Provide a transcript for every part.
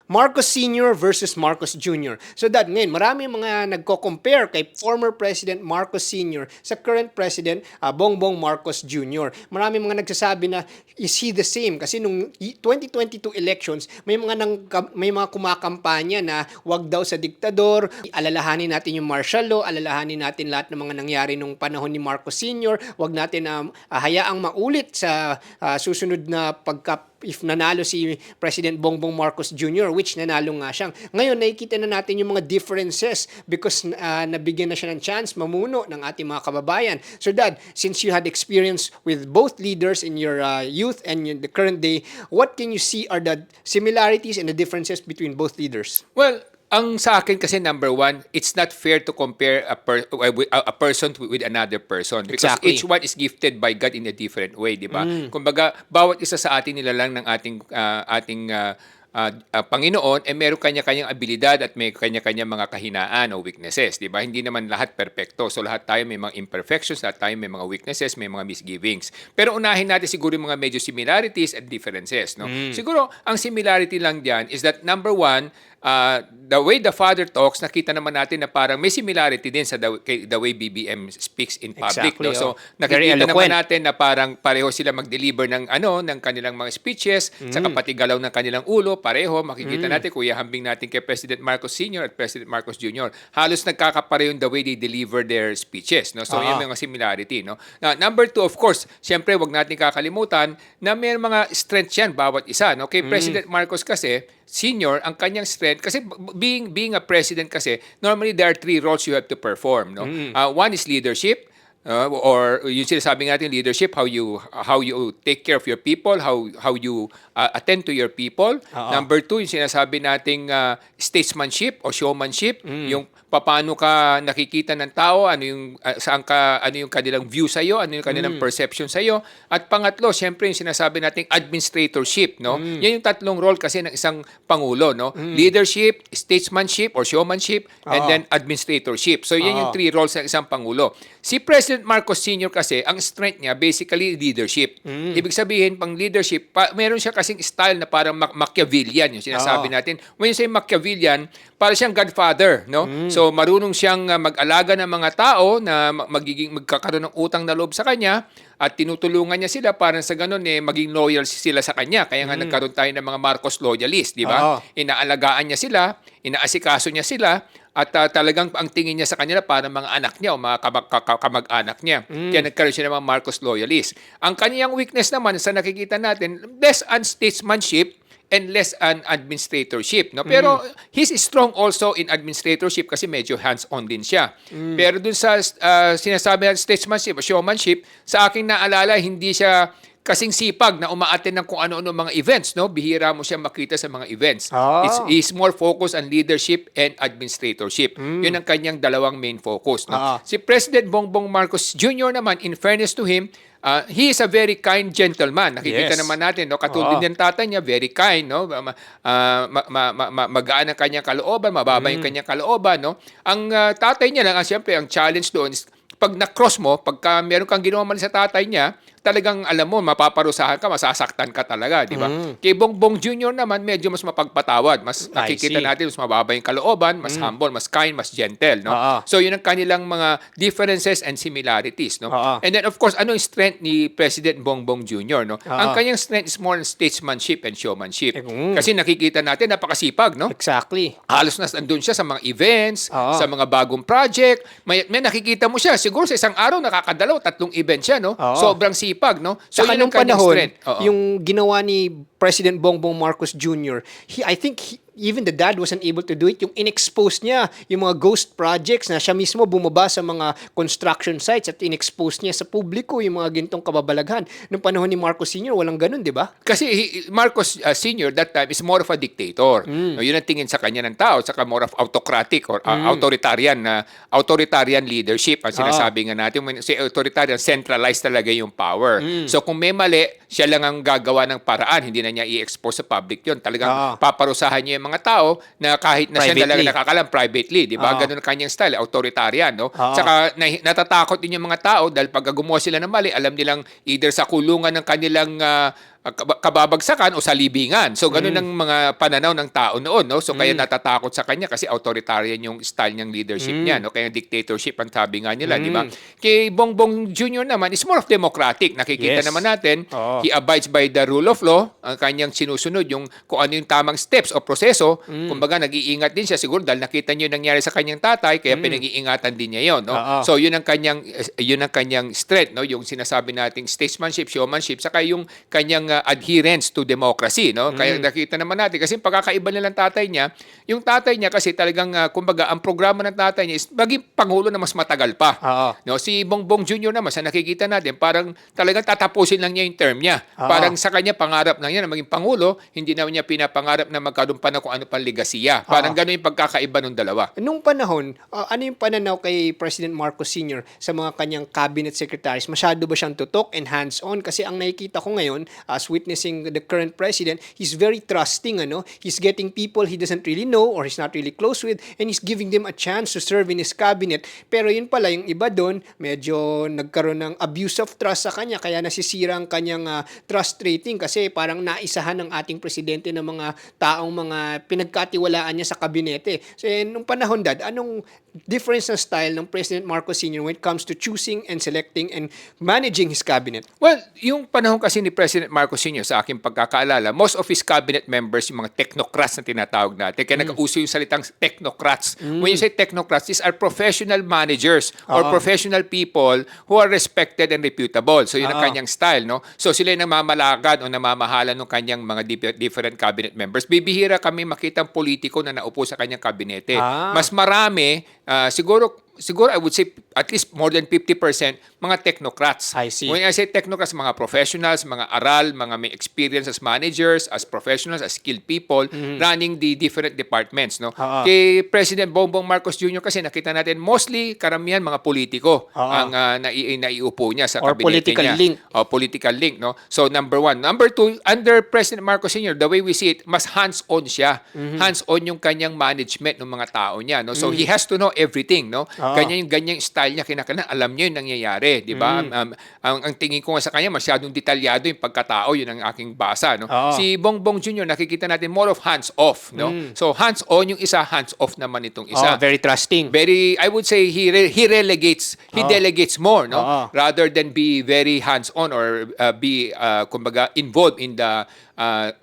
Marcos Sr. versus Marcos Jr. So that ngayon, marami mga nagko-compare kay former President Marcos Sr. sa current President Bongbong Marcos Jr. Marami mga nagsasabi na is he the same? Kasi nung 2022 elections, may mga kumakampanya na wag daw sa diktador, alalahanin natin yung martial law, alalahanin natin lahat ng mga nangyari nung panahon ni Marcos Sr. Wag natin hayaang maulit sa susunod na if nanalo si President Bongbong Marcos Jr., which nanalo nga siya. Ngayon, nakikita na natin yung mga differences because nabigyan na siya ng chance mamuno ng ating mga kababayan. So Dad, since you had experience with both leaders in your youth and in the current day, what can you see are the similarities and the differences between both leaders? Well, ang sa akin kasi number one, it's not fair to compare a person with another person because Exactly. each one is gifted by God in a different way, di ba? Kumbaga, bawat isa sa atin nilalang ng ating Panginoon, meron kanya-kanyang abilidad at may kanya-kanyang mga kahinaan o weaknesses, di ba? Hindi naman lahat perpekto. So lahat tayo may mga imperfections, lahat tayo may mga weaknesses, may mga misgivings. Pero unahin natin siguro yung mga medyo similarities and differences, no? Siguro, ang similarity lang diyan is that number one, the way the father talks, nakita naman natin na parang may similarity din sa the way BBM speaks in public. Exactly, No? So, Very nakikita naman eloquent. natin na parang pareho sila mag-deliver ng kanilang mga speeches, saka pati galaw ng kanilang ulo, pareho. Makikita natin, kuya hambing natin kay President Marcos Sr. at President Marcos Jr. Halos nagkakapareho the way they deliver their speeches. No? So, yun yung mga similarity. No? Now, number two, of course, siyempre, wag natin kakalimutan na may mga strengths yan, bawat isa. No? Kay President Marcos kasi, Senior, ang kanyang strength, kasi being a president kasi, normally there are three roles you have to perform. No? One is leadership, or yung sinasabi natin leadership, how you take care of your people, how you attend to your people. Number two, yung sinasabi nating statesmanship o showmanship, yung paano ka nakikita ng tao, ano yung kanilang view sa iyo, ano yung kanilang perception sa iyo. At pangatlo, syempre yung sinasabi nating administratorship, no? Yan yung tatlong role kasi ng isang pangulo, no? Leadership, statesmanship or showmanship, and then administratorship. So yan yung three roles ng isang pangulo. Si President Marcos Sr. kasi, ang strength niya basically leadership. Ibig sabihin, pang leadership, meron siya kasing style na parang Machiavellian, yung sinasabi natin. When you say Machiavellian, para siyang godfather, no? So marunong siyang mag-alaga ng mga tao na magkakaroon ng utang na loob sa kanya at tinutulungan niya sila para sa ganun maging loyal sila sa kanya. Kaya nga nagkaroon tayo ng mga Marcos loyalists, di ba? Inaalagaan niya sila, inaasikaso niya sila, at talagang ang tingin niya sa kanila para mga anak niya o mga kamag-anak niya. Kaya nagkaroon siya ng mga Marcos loyalists. Ang kanyang weakness naman sa nakikita natin, less on statesmanship and less on administratorship. No? Pero he's strong also in administratorship kasi medyo hands-on din siya. Pero dun sa sinasabi natin statesmanship o showmanship, sa aking naalala, hindi siya kasing sipag na umaattend ng kung ano-ano mga events, no? Bihira mo siya makita sa mga events. He's more focused on leadership and administratorship. Yun ang kanyang dalawang main focus. No? Si President Bongbong Marcos Jr. naman, in fairness to him, he is a very kind gentleman. Nakikita naman natin, no? Katulad din ng tatay niya, very kind, no? Magaan ang kanyang kalooban, mababa yung kanyang kalooban, no? Ang tatay niya lang, siyempre, ang challenge doon is pag na-cross mo, pagka meron kang ginawa mali sa tatay niya, talagang alam mo, mapaparusahan ka, masasaktan ka talaga, di ba? Kay Bongbong Jr. naman, medyo mas mapagpatawad. Mas nakikita natin, mas mababa yung kalooban, mas humble, mas kind, mas gentle, no? So, yun ang kanilang mga differences and similarities, no? And then, of course, ano yung strength ni President Bongbong Jr., no? Ang kanyang strength is more on statesmanship and showmanship. Kasi nakikita natin, napakasipag, no? Exactly. Halos na andun siya sa mga events, sa mga bagong project. May nakikita mo siya, siguro sa isang araw, nakakadalaw, 3 events siya, no? Sobrang sipag, no? So, yun ang nung kanyang panahon, strength. yung ginawa ni President Bongbong Marcos Jr., I think even the dad wasn't able to do it. Yung in-expose niya, yung mga ghost projects na siya mismo bumaba sa mga construction sites at in-expose niya sa publiko yung mga gintong kababalaghan. Nung panahon ni Marcos Sr., walang ganun, di ba? Kasi Marcos Sr. that time is more of a dictator. No, yun ang tingin sa kanya ng tao, saka more of autocratic or authoritarian leadership ang sinasabi nga natin. When say authoritarian, centralized talaga yung power. So kung may mali, siya lang ang gagawa ng paraan, hindi na niya i-expose sa public yun. Talagang paparusahan niya yung mga tao na kahit na siya talaga nakakalam privately, di ba? Ganun ang kanyang style, authoritarian, no? Saka natatakot din yung mga tao dahil pag gumawa sila ng mali, alam nilang either sa kulungan ng kanilang kababagsakan o salibingan. So ganun ang mga pananaw ng tao noon, no? So kaya natatakot sa kanya kasi authoritarian yung style niyang leadership niya, no? Kaya dictatorship ang sabi nga nila, di ba? Kay Bongbong Jr. naman is more of democratic. Nakikita Yes. naman natin, Oo. he abides by the rule of law. Ang kanyang sinusunod yung kung ano yung tamang steps o proseso. Kumbaga nag-iingat din siya siguro dahil nakita niyo yung nangyari sa kanyang tatay kaya pinag-iingatan din niya 'yon, no? Oo. So yun ang kanyang strength, no? Yung sinasabi nating statesmanship, showmanship, saka yung kanyang adherence to democracy, no? Kaya nakita naman natin kasi pagkakaiba nilang tatay niya, yung tatay niya kasi talagang kumbaga ang programa ng tatay niya is maging pangulo na mas matagal pa. Oo. No, si Bongbong Jr. naman sa nakikita natin, parang talagang tatapusin lang niya yung term niya. Oo. Parang sa kanya pangarap lang niya na maging pangulo, hindi naman niya pinapangarap na magkaroon pa ng kung ano pang legasiya. Parang gano'n yung pagkakaiba ng dalawa. Nung panahon, ano yung pananaw kay President Marcos Sr. sa mga kanyang cabinet secretaries? Masyado ba siyang tutok and hands-on? Kasi ang nakikita ko ngayon, as witnessing the current president, he's very trusting, ano? He's getting people he doesn't really know or he's not really close with, and he's giving them a chance to serve in his cabinet. Pero yun pala, yung iba doon, medyo nagkaroon ng abuse of trust sa kanya, kaya nasisira ang kanyang trust rating kasi parang naisahan ng ating presidente ng mga taong mga pinagkatiwalaan niya sa kabinete. So, nung panahon, Dad, anong difference na style ng President Marcos Sr. when it comes to choosing and selecting and managing his cabinet? Well, yung panahon kasi ni President Marcos Sr. sa aking pagkakaalala, most of his cabinet members, yung mga technocrats na tinatawag natin, kaya nag-uso yung salitang technocrats. When you say technocrats, these are professional managers or professional people who are respected and reputable. So yun ang kanyang style, no? So sila yung namamalagad o namamahala ng kanyang mga different cabinet members. Bibihira kami makita ang politiko na naupo sa kanyang kabinete. Mas marami, siguro I would say at least more than 50% mga technocrats. I see. When I say technocrats, mga professionals, mga aral, mga may experience as managers, as professionals, as skilled people running the different departments, no? Kay President Bongbong Marcos Jr. kasi nakita natin mostly karamihan mga politiko ang naiupo niya sa Or kabinete political niya. link. O political link, no? So number one. Number two, under President Marcos Sr., the way we see it, mas hands-on siya. Hands-on yung kanyang management ng mga tao niya, no? So he has to know everything, no? Ganyang style niya, kinakailangan alam niya yung nangyayari, di ba? Ang tingin ko nga sa kanya, masyadong detalyado yung pagkatao, yun ang aking basa, no? Si Bongbong Jr., nakikita natin more of hands-off, no? So hands-on yung isa, hands-off naman itong isa. Very trusting. I would say he delegates more, no? Rather than be very hands-on or be kumbaga involved in the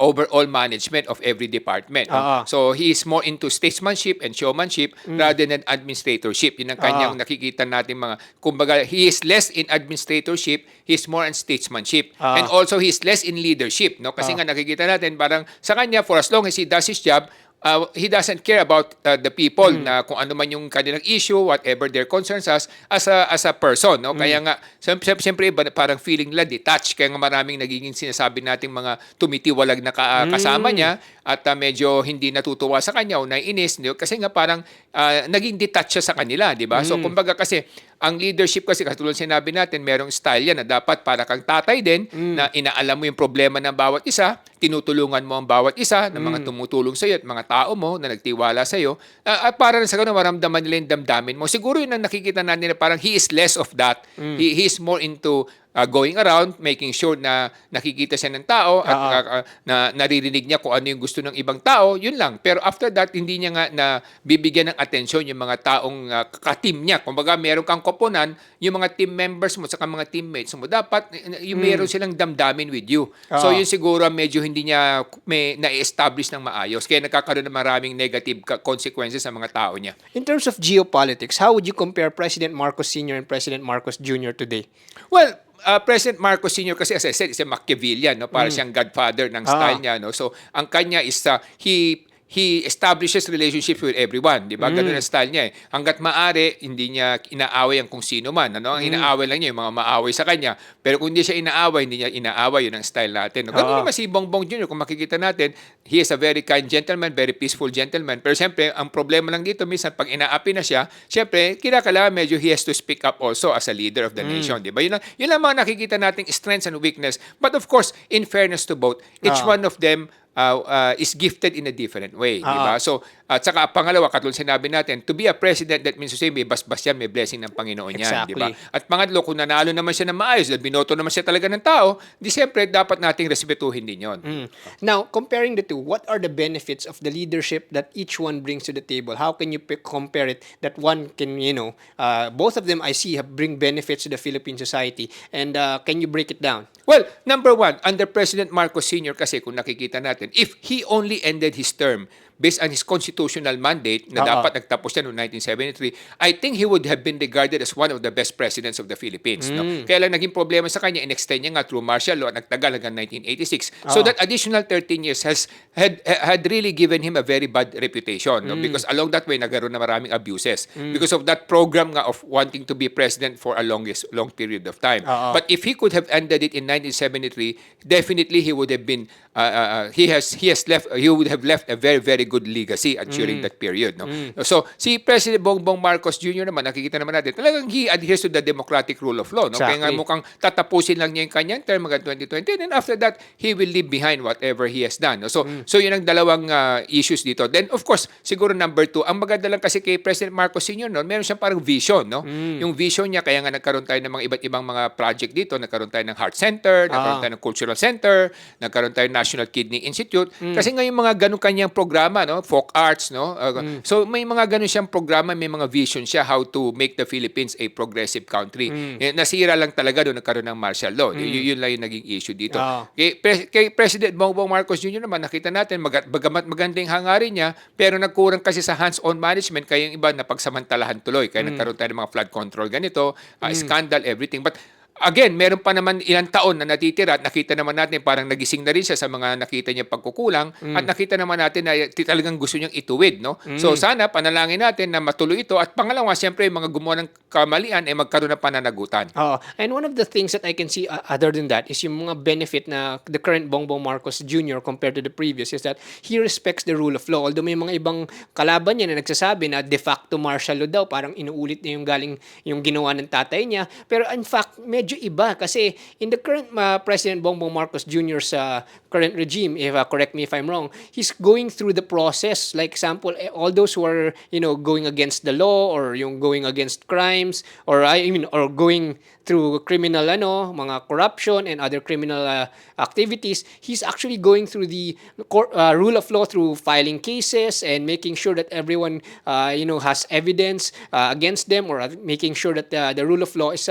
overall management of every department. No? So he is more into statesmanship and showmanship rather than administratorship. Yun ang kanyang nakikita natin mga, kumbaga, he is less in administratorship, he is more in statesmanship. And also he is less in leadership, no? Kasi nga nakikita natin parang sa kanya, for as long as he does his job, he doesn't care about the people na kung ano man yung kanilang issue, whatever their concerns as a person, no? Kaya nga siyempre iba, parang feeling nila detached, kaya nga maraming nagiging sinasabi nating mga tumitiwalag na kasama niya at medyo hindi natutuwa sa kanya o naiinis, no? Kasi nga parang naging detached siya sa kanila, di ba? So kumbaga kasi ang leadership kasi katulad sinabi natin, merong style yan na dapat para kang tatay din na inaalam mo yung problema ng bawat isa, tinutulungan mo ang bawat isa ng mga tumutulong sa iyo at mga tao mo na nagtiwala sa iyo, at para sa ganun maramdaman nila yung damdamin mo. Siguro yun ang nakikita natin na parang he is less of that. He is more into going around, making sure na nakikita siya ng tao at na naririnig niya kung ano yung gusto ng ibang tao, yun lang. Pero after that, hindi niya nga na bibigyan ng atensyon yung mga taong ka-team niya. Kumbaga, meron kang koponan, yung mga team members mo, saka mga teammates mo, dapat yung meron silang damdamin with you. So yun siguro medyo hindi niya na-establish ng maayos. Kaya nagkakaroon ng maraming negative consequences sa mga tao niya. In terms of geopolitics, how would you compare President Marcos Sr. and President Marcos Jr. today? Well, President Marcos Sr. kasi as I said, is a Machiavellian, no? Para siyang godfather ng style niya, no? So, ang kanya is he establishes relationships with everyone, di ba? Ganun ang style niya eh. Hanggat maaari, hindi niya inaaway ang kung sino man, ano? Ang inaaway lang niya yung mga maaway sa kanya. Pero kung hindi siya inaaway, hindi niya inaaway, yun ang style natin. No? Ganun naman si Bongbong Jr., kung makikita natin, he is a very kind gentleman, very peaceful gentleman. Pero siyempre, ang problema lang dito, minsan pag inaapi na siya, siyempre, kinakailangan medyo he has to speak up also as a leader of the nation, di ba? Yun lang mga nakikita nating strengths and weakness. But of course, in fairness to both, each one of them is gifted in a different way, di ba? So, at saka pangalawa, katulad sinabi natin, to be a president, that means to say may basbas yan, may blessing ng Panginoon yan, di ba? Exactly. At pangatlo, kung nanalo naman siya ng maayos, dahil binoto naman siya talaga ng tao, di siyempre, dapat nating respetuhin din yon. Now, comparing the two, what are the benefits of the leadership that each one brings to the table? How can you compare it that one can, both of them I see bring benefits to the Philippine society, and can you break it down? Well, number one, under President Marcos Sr. kasi kung nakikita natin, if he only ended his term based on his constitutional mandate na dapat nagtapos siya noong 1973, I think he would have been regarded as one of the best presidents of the Philippines. No? Kaya lang naging problema sa kanya, in-extend niya nga through martial law at nagtagal hanggang 1986. So that additional 13 years had really given him a very bad reputation. No? Because along that way, nagkaroon na maraming abuses. Because of that program nga of wanting to be president for a long period of time. But if he could have ended it in 1973, definitely he would have been he would have left a very, very good legacy during that period. No? So, si President Bongbong Marcos Jr. naman, nakikita naman natin, talagang he adheres to the democratic rule of law. No? Kaya nga Exactly. mukhang tatapusin lang niya yung kanyang term hanggang 2020, and after that, he will leave behind whatever he has done. No? So yun ang dalawang issues dito. Then, of course, siguro number two, ang maganda lang kasi kay President Marcos Sr., no? Meron siyang parang vision. No? Yung vision niya, kaya nga nagkaroon tayo ng mga iba't ibang mga project dito. Nagkaroon tayo ng Heart Center, nagkaroon tayo ng Cultural Center, nagkaroon tayo ng National Kidney Institute. Kasi nga yung mga ganun kanyang programa, no? Folk arts, no? So may mga ganun siyang programa, may mga vision siya how to make the Philippines a progressive country. Nasira lang talaga doon nagkaroon ng martial law. Yun lang yung naging issue dito. Kay President Bongbong Marcos Jr. naman, nakita natin, bagamat magandang hangarin niya, pero nagkurang kasi sa hands-on management, kaya yung iba napagsamantalahan tuloy. Kaya nagkaroon tayo ng mga flood control ganito, scandal, everything. But again, meron pa naman ilang taon na natitira at nakita naman natin parang nagising na rin siya sa mga nakita niya pagkukulang at nakita naman natin na talagang gusto niyang ituwid. No? So sana panalangin natin na matuloy ito at pangalawa, siyempre yung mga gumawa ng kamalian ay magkaroon ng pananagutan. And one of the things that I can see other than that is yung mga benefit na the current Bongbong Marcos Jr. compared to the previous is that he respects the rule of law. Although may mga ibang kalaban niya na nagsasabi na de facto martial law daw, parang inuulit niya yung ginawa ng tatay niya. Pero in fact, medyo iba kasi in the current President Bongbong Marcos Jr.'s current regime, if correct me if I'm wrong, he's going through the process. Like example, all those who are going against the law or yung going against crimes or going through criminal mga corruption and other criminal activities, he's actually going through the rule of law through filing cases and making sure that everyone has evidence against them, or making sure that the rule of law is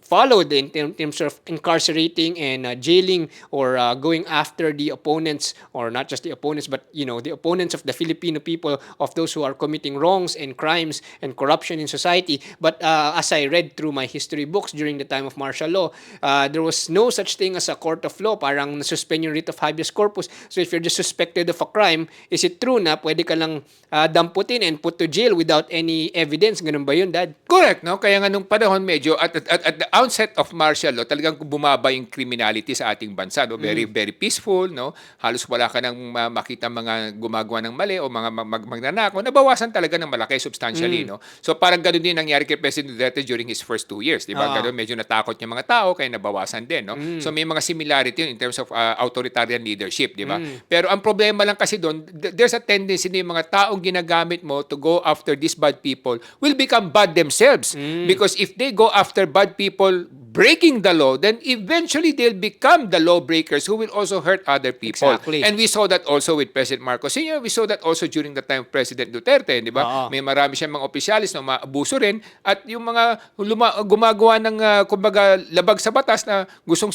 followed in terms of incarcerating and jailing or going after the opponents, or not just the opponents, but the opponents of the Filipino people, of those who are committing wrongs and crimes and corruption in society. But as I read through my history books during the time of martial law, there was no such thing as a court of law. Parang nasuspend yung writ of habeas corpus. So if you're just suspected of a crime, is it true na pwede ka lang damputin and put to jail without any evidence? Ganun ba yun, Dad? Correct, no? Kaya nga nung panahon medyo at the outset of martial law, talagang bumaba yung criminality sa ating bansa, no? Very very peaceful, no? Halos wala ka nang makita mga gumagawa ng mali o mga magnanakaw. Nabawasan talaga ng malaki substantially, no? So parang ganoon din nangyari kay President Duterte during his first 2 years, di ba? Ganoon, medyo natakot yung mga tao kaya nabawasan din, no? So may mga similarity in terms of authoritarian leadership, di ba? Pero ang problema lang kasi doon, there's a tendency na yung mga taong ginagamit mo to go after these bad people will become bad themselves. Because if they go after bad people breaking the law, then eventually they'll become the lawbreakers who will also hurt other people. Exactly. And we saw that also with President Marcos Sr. We saw that also during the time of President Duterte, di ba? May marami siyang mga opisyalis na maabuso rin at yung mga gumagawa ng kumbaga labag sa batas na gustong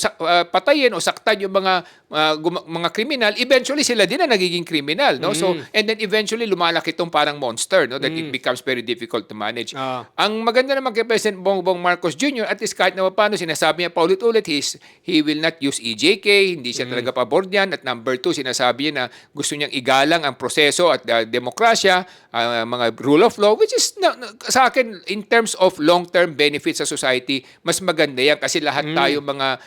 patayin o saktan yung mga kriminal, eventually sila din na nagiging kriminal, no? So and then eventually lumalaki itong parang monster, no, that it becomes very difficult to manage. Ang maganda naman kay President Bongbong Marcos Jr., at least kahit na paano, sinasabi niya paulit-ulit, he will not use EJK, hindi siya talaga pabor diyan. At number 2, sinasabi niya na gusto niyang igalang ang proseso at demokrasya, mga rule of law, which is sa akin, in terms of long-term benefits sa society, mas maganda yan kasi lahat tayo mga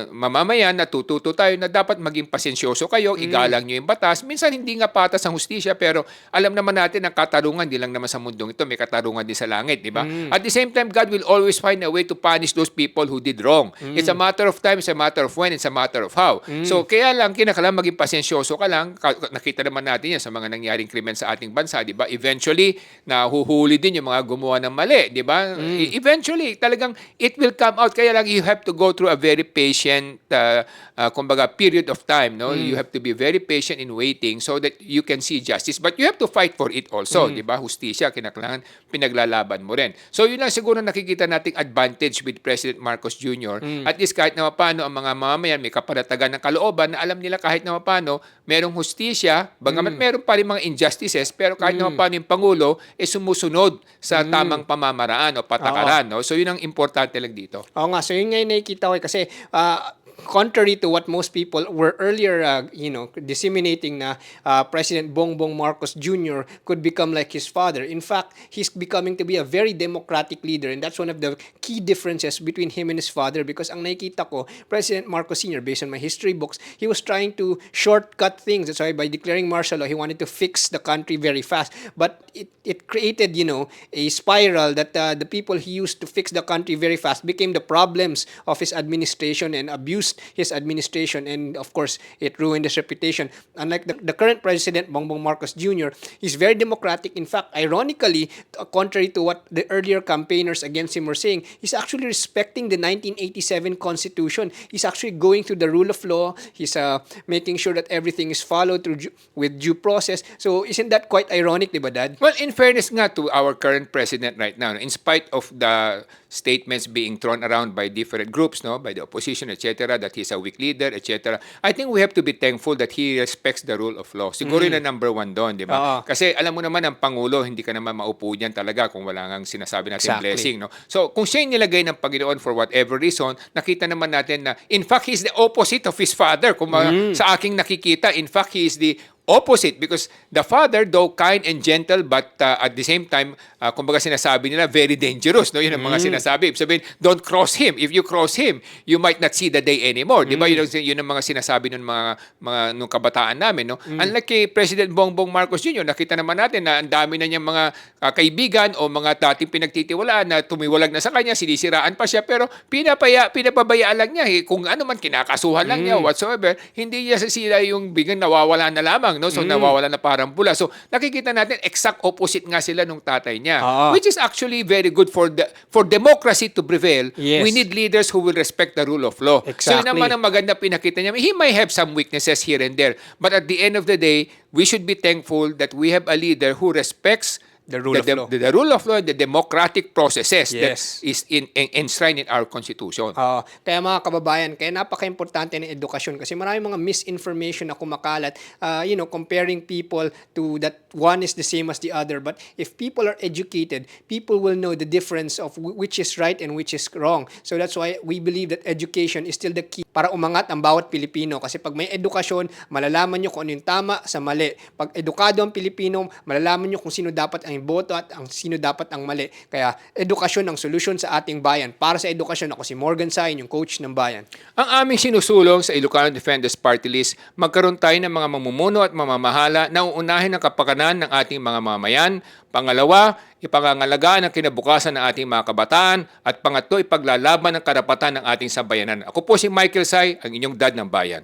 mamamayan, natututo tayo na dapat maging pasensyoso kayo, igalang niyo yung batas. Minsan hindi nga patas ang hustisya, pero alam naman natin ang katarungan, di lang naman sa mundong ito, may katarungan din sa langit, di ba? At the same time, God will always find a way to punish those people who did wrong. It's a matter of time, it's a matter of when, it's a matter of how. So kaya lang, kinakailangan maging pasensyoso ka lang. Nakita naman natin yan sa mga nangyaring krimen sa ating bansa, di ba? Eventually, nahuhuli din yung mga gumawa ng mali, di ba? Eventually, talagang it will come out. Kaya lang, you have to go through a very patient, kumbaga, period of time. No, you have to be very patient in waiting so that you can see justice. But you have to fight for it also, di ba? Hustisya, kinakailangan pinaglalaban mo rin. So yun lang siguro nakikita nating advantage with President Marcos Jr. At least kahit na paano ang mga mamamayan may kapanatagan ng kalooban na alam nila kahit na paano merong hustisya, bagamat meron pa rin mga injustices, pero kahit na paano yung Pangulo sumusunod sa tamang pamamaraan o patakaran. No? So yun ang importante lang dito. Oo nga, so yun nga yung nakikita ko kasi contrary to what most people were earlier, disseminating na President Bongbong Marcos Jr. could become like his father. In fact, he's becoming to be a very democratic leader, and that's one of the key differences between him and his father, because ang nakikita ko, President Marcos Sr., based on my history books, he was trying to shortcut things. That's why by declaring martial law, he wanted to fix the country very fast. But it created, a spiral that the people he used to fix the country very fast became the problems of his administration and abused his administration, and of course it ruined his reputation. Unlike the current president, Bongbong Marcos Jr., he's very democratic. In fact, ironically, contrary to what the earlier campaigners against him were saying, he's actually respecting the 1987 Constitution. He's actually going through the rule of law. He's making sure that everything is followed through with due process. So isn't that quite ironic, di ba, Dad? Well, in fairness nga to our current president right now, in spite of the statements being thrown around by different groups, no, by the opposition, etc., that he's a weak leader, etc., I think we have to be thankful that he respects the rule of law. Siguro yun ang number one doon, di ba? Kasi alam mo naman, ang Pangulo, hindi ka naman maupo diyan talaga kung wala ngang sinasabi natin blessing, no? So, kung siya yung nilagay ng Panginoon for whatever reason, nakita naman natin na, in fact, he's the opposite of his father. Kung sa aking nakikita, in fact, he is the opposite, because the father, though kind and gentle, but at the same time, kumbaga sinasabi nila, very dangerous. No? Yun ang mga sinasabi. Sabihin, don't cross him. If you cross him, you might not see the day anymore. Di ba? Yun ang mga sinasabi ng mga nung kabataan namin. No? Unlike kay President Bongbong Marcos Jr., nakita naman natin na ang dami na niyang mga kaibigan o mga dating pinagtitiwalaan na tumiwalag na sa kanya, sinisiraan pa siya, pero pinapabayaan lang niya. Kung ano man, kinakasuhan lang niya, whatsoever, hindi niya sila yung biglang nawawala na lamang. No? So nawawala na parang bula. So nakikita natin exact opposite nga sila nung tatay niya. Which is actually very good for democracy to prevail. Yes. We need leaders who will respect the rule of law. Exactly. So yun naman ang maganda pinakita niya. He might have some weaknesses here and there, but at the end of the day, we should be thankful that we have a leader who respects the rule of law. The rule of law and the democratic processes that Yes. is enshrined in our Constitution. Kaya mga kababayan, kaya napaka-importante ng edukasyon kasi maraming mga misinformation na kumakalat, comparing people to that one is the same as the other. But if people are educated, people will know the difference of which is right and which is wrong. So that's why we believe that education is still the key para umangat ang bawat Pilipino. Kasi pag may edukasyon, malalaman nyo kung ano yung tama sa mali. Pag edukado ang Pilipino, malalaman nyo kung sino dapat ang boto at ang sino dapat ang mali. Kaya edukasyon ang solusyon sa ating bayan. Para sa edukasyon, ako si Morgan Sain, yung coach ng bayan. Ang aming sinusulong sa Ilocano Defenders Party List, magkaroon tayo ng mga mamumuno at mamamahala na uunahin ang kapakanan ng ating mga mamayan. Pangalawa, ipangangalagaan ang kinabukasan ng ating mga kabataan. At pangatlo, ipaglalaban ang karapatan ng ating sambayanan. Ako po si Michael Say, ang inyong dad ng bayan.